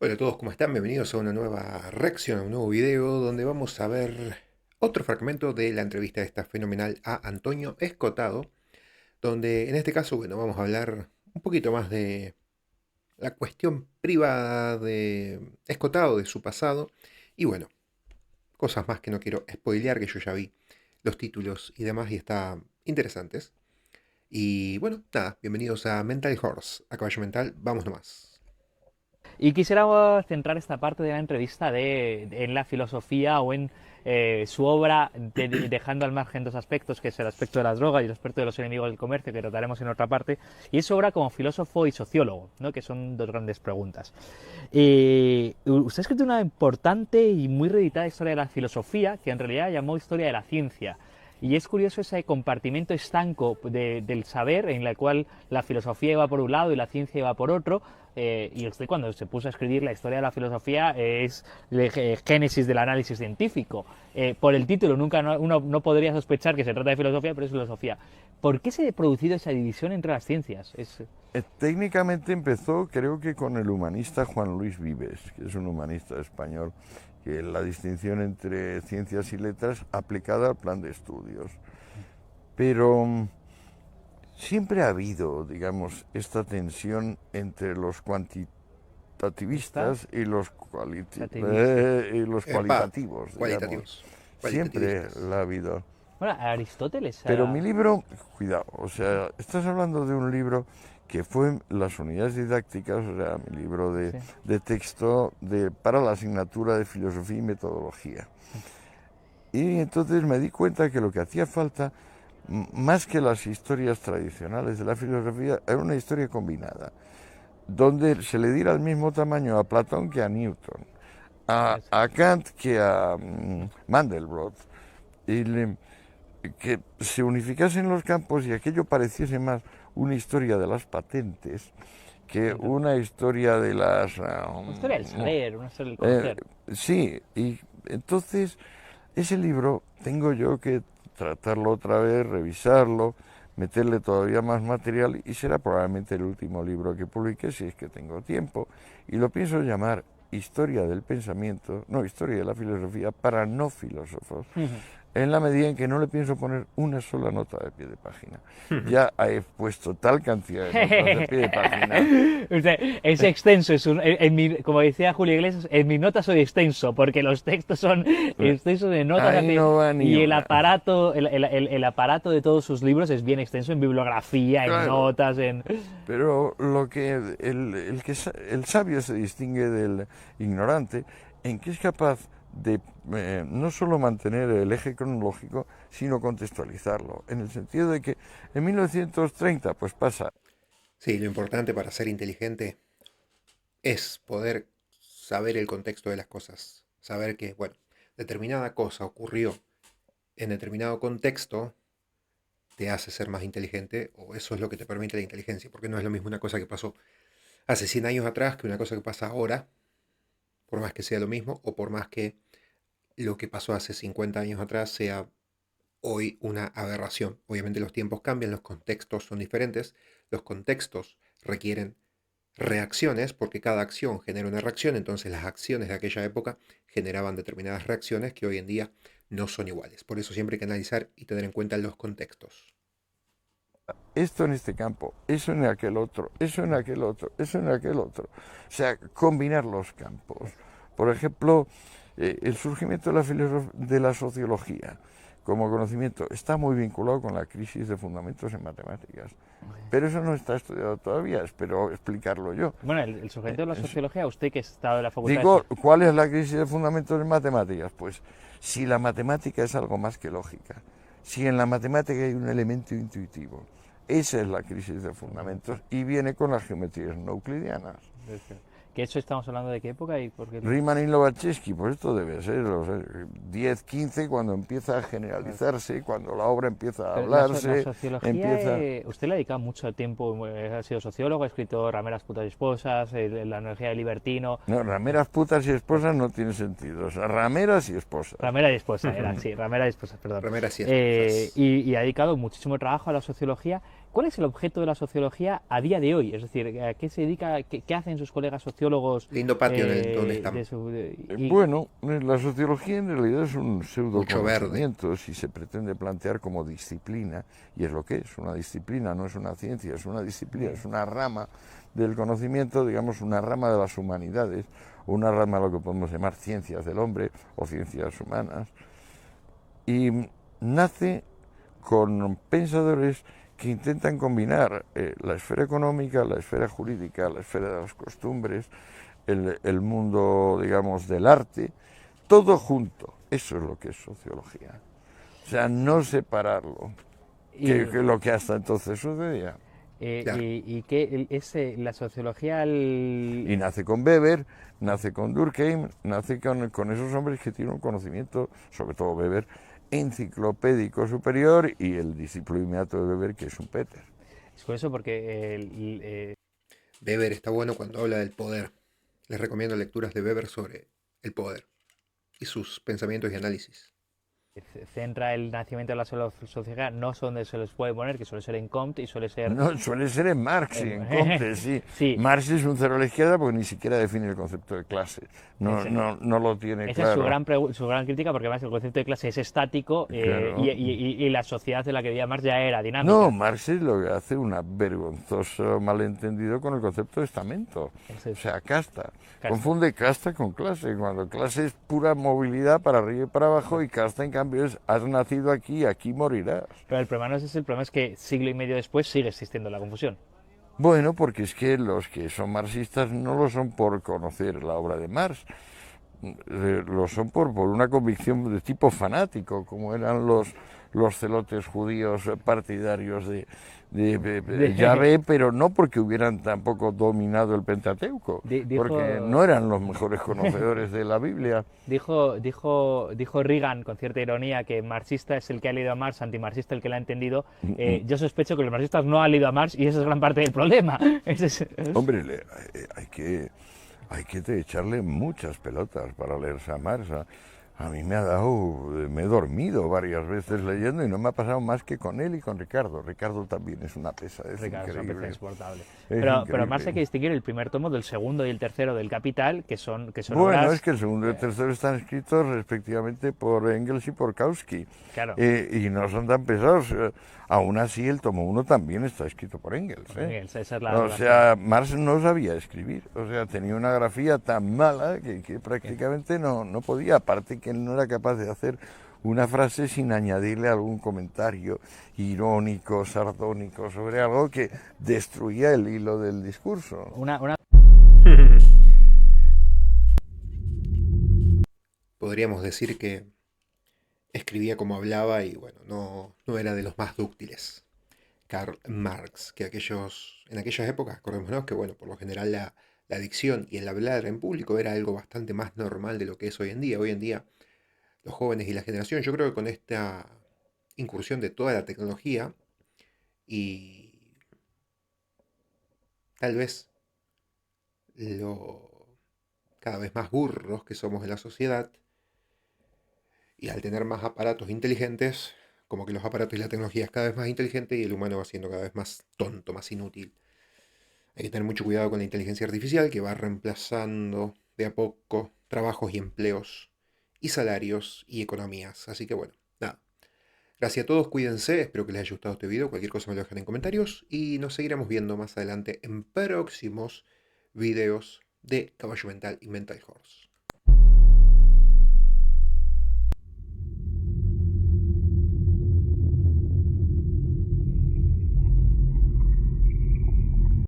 Hola a todos, ¿cómo están? Bienvenidos a una nueva reacción, a un nuevo video donde vamos a ver otro fragmento de la entrevista esta fenomenal a Antonio Escotado, donde en este caso, bueno, vamos a hablar un poquito más de la cuestión privada de Escotado, de su pasado, y bueno, cosas más que no quiero spoilear, que yo ya vi los títulos y demás y está interesantes. Y bueno, nada, bienvenidos a Mental Horse, a Caballo Mental, vamos nomás. Y quisiera centrar esta parte de la entrevista en la filosofía o en su obra, dejando al margen dos aspectos, que es el aspecto de las drogas y el aspecto de los enemigos del comercio, que trataremos en otra parte, y es su obra como filósofo y sociólogo, ¿no? Que son dos grandes preguntas. Usted ha escrito una importante y muy reeditada historia de la filosofía, que en realidad llamó historia de la ciencia. Y es curioso ese compartimento estanco del saber, en el cual la filosofía iba por un lado y la ciencia iba por otro. Y usted, cuando se puso a escribir la historia de la filosofía, es el génesis del análisis científico. Por el título uno no podría sospechar que se trata de filosofía, pero es filosofía. ¿Por qué se ha producido esa división entre las ciencias? Técnicamente empezó, creo que con el humanista Juan Luis Vives, que es un humanista español, que la distinción entre ciencias y letras aplicada al plan de estudios. Pero siempre ha habido, digamos, esta tensión entre los ¿Está? cuantitativistas y Relativistas. y los Epa, cualitativos, digamos. cualitativos, Siempre cualitativistas. la ha habido. Bueno, Aristóteles Pero mi era... libro, cuidado, o sea, estás hablando de un libro que fue en las unidades didácticas, o sea, mi libro Sí. de texto para la asignatura de filosofía y metodología. Y entonces me di cuenta que lo que hacía falta, más que las historias tradicionales de la filosofía, era una historia combinada, donde se le diera el mismo tamaño a Platón que a Newton, a Kant que a Mandelbrot, y que se unificasen los campos y aquello pareciese más una historia de las patentes que una historia de las... Una historia del saber, una historia del eh, conocer. sí, y entonces ese libro tengo yo que tratarlo otra vez, revisarlo, meterle todavía más material y será probablemente el último libro que publique si es que tengo tiempo. Y lo pienso llamar Historia del Pensamiento, no, Historia de la Filosofía para no filósofos, en la medida en que no le pienso poner una sola nota de pie de página. Ya he puesto tal cantidad de notas de pie de página. Es extenso, como decía Julio Iglesias, en mi nota soy extenso, porque los textos son extensos de notas Ahí no va ni y una. el aparato de todos sus libros es bien extenso en bibliografía, en Claro, notas, en... pero lo que el sabio se distingue del ignorante en que es capaz de no solo mantener el eje cronológico, sino contextualizarlo, en el sentido de que en 1930 pues pasa. Sí, lo importante para ser inteligente es poder saber el contexto de las cosas. Saber que, bueno, determinada cosa ocurrió en determinado contexto te hace ser más inteligente o eso es lo que te permite la inteligencia, porque no es lo mismo una cosa que pasó hace 100 años atrás que una cosa que pasa ahora, por más que sea lo mismo o por más que lo que pasó hace 50 años atrás sea hoy una aberración. Obviamente los tiempos cambian, los contextos son diferentes, los contextos requieren reacciones, porque cada acción genera una reacción, entonces las acciones de aquella época generaban determinadas reacciones que hoy en día no son iguales. Por eso siempre hay que analizar y tener en cuenta los contextos. Esto en este campo, eso en aquel otro, eso en aquel otro, eso en aquel otro. O sea, combinar los campos. Por ejemplo, el surgimiento de la sociología como conocimiento está muy vinculado con la crisis de fundamentos en matemáticas. Pero eso no está estudiado todavía, espero explicarlo yo. Bueno, el sujeto de la sociología, usted que está en la facultad de... Digo, ¿cuál es la crisis de fundamentos en matemáticas? Pues si la matemática es algo más que lógica, si en la matemática hay un elemento intuitivo, esa es la crisis de fundamentos y viene con las geometrías no euclidianas. ¿Que eso estamos hablando de qué época y por qué? Riemann y Lobachevsky, pues esto debe ser los 10, 15, cuando empieza a generalizarse, cuando la obra empieza a Pero la hablarse, sociología, empieza... usted le ha dedicado mucho tiempo, ha sido sociólogo, ha escrito Rameras, putas y esposas, la energía del libertino. No, rameras, putas y esposas no tiene sentido, o sea, rameras y esposas. Ramera y esposa, era, sí, Ramera y esposa, perdón. Remeras y esposas. Y ha dedicado muchísimo trabajo a la sociología. ¿Cuál es el objeto de la sociología a día de hoy? Es decir, ¿a qué se dedica, qué hacen sus colegas sociólogos? Lindo patio en el donde estamos. Bueno, la sociología en realidad es un Mucho verde. pseudoconocimiento si se pretende plantear como disciplina, y es lo que es, una disciplina, no es una ciencia, es una disciplina, es una rama del conocimiento, digamos, una rama de las humanidades, una rama de lo que podemos llamar ciencias del hombre o ciencias humanas, y nace con pensadores que intentan combinar la esfera económica, la esfera jurídica, la esfera de las costumbres, el mundo, digamos, del arte, todo junto. Eso es lo que es sociología. O sea, no separarlo, que es lo que hasta entonces sucedía. Claro. Y qué es la sociología Y nace con Weber, nace con Durkheim, nace con esos hombres que tienen un conocimiento, sobre todo Weber, enciclopédico superior, y el discípulo inmediato de Weber, que es Schumpeter. Es curioso porque Weber está bueno cuando habla del poder. Les recomiendo lecturas de Weber sobre el poder y sus pensamientos y análisis. centra el nacimiento de la sociología no son donde se les puede poner, que suele ser en Comte y suele ser... No, suele ser en Marx y en Comte, sí. Sí. Marx es un cero a la izquierda porque ni siquiera define el concepto de clase. No lo tiene esa claro. es su gran crítica, porque además el concepto de clase es estático Claro. y la sociedad de la que vivía Marx ya era dinámica. No, Marx es lo que hace un vergonzoso malentendido con el concepto de estamento. O sea, casta. Confunde casta con clase, cuando clase es pura movilidad para arriba y para abajo, y casta, en cambio, es has nacido aquí, aquí morirás. Pero el problema no es ese, el problema es que siglo y medio después sigue existiendo la confusión. Bueno, porque es que los que son marxistas no lo son por conocer la obra de Marx, lo son por una convicción de tipo fanático, como eran los celotes judíos partidarios de Yahvé, pero no porque hubieran tampoco dominado el Pentateuco, porque no eran los mejores conocedores de la Biblia. Dijo Reagan con cierta ironía que marxista es el que ha leído a Marx, antimarxista el que la ha entendido. Yo sospecho que los marxistas no han leído a Marx y esa es gran parte del problema. Hombre, hay que echarle muchas pelotas para leerse a Marx. A mí me he dormido varias veces leyendo y no me ha pasado más que con él y con Ricardo. Ricardo también es una pesa, es Ricardo increíble. Es una pesa insoportable. Pero Marx hay que distinguir el primer tomo del segundo y el tercero del Capital, que son bueno, obras... es que el segundo y el tercero están escritos respectivamente por Engels y por Kautsky. Claro. Y no son tan pesados. Aún así, el tomo 1 también está escrito por Engels. Engels, esa es o sea, Marx no sabía escribir. O sea, tenía una grafía tan mala que prácticamente no podía. Aparte que él no era capaz de hacer una frase sin añadirle algún comentario irónico, sardónico sobre algo que destruía el hilo del discurso. Podríamos decir que escribía como hablaba y bueno, no era de los más dúctiles. Karl Marx, que en aquellas épocas, acordémonos que bueno, por lo general la dicción y el hablar en público era algo bastante más normal de lo que es hoy en día. Hoy en día los jóvenes y la generación, yo creo que con esta incursión de toda la tecnología y tal vez cada vez más burros que somos en la sociedad, y al tener más aparatos inteligentes, como que los aparatos y la tecnología es cada vez más inteligente y el humano va siendo cada vez más tonto, más inútil. Hay que tener mucho cuidado con la inteligencia artificial que va reemplazando de a poco trabajos y empleos y salarios y economías. Así que bueno, nada. Gracias a todos, cuídense, espero que les haya gustado este video. Cualquier cosa me lo dejan en comentarios y nos seguiremos viendo más adelante en próximos videos de Caballo Mental y Mental Horse.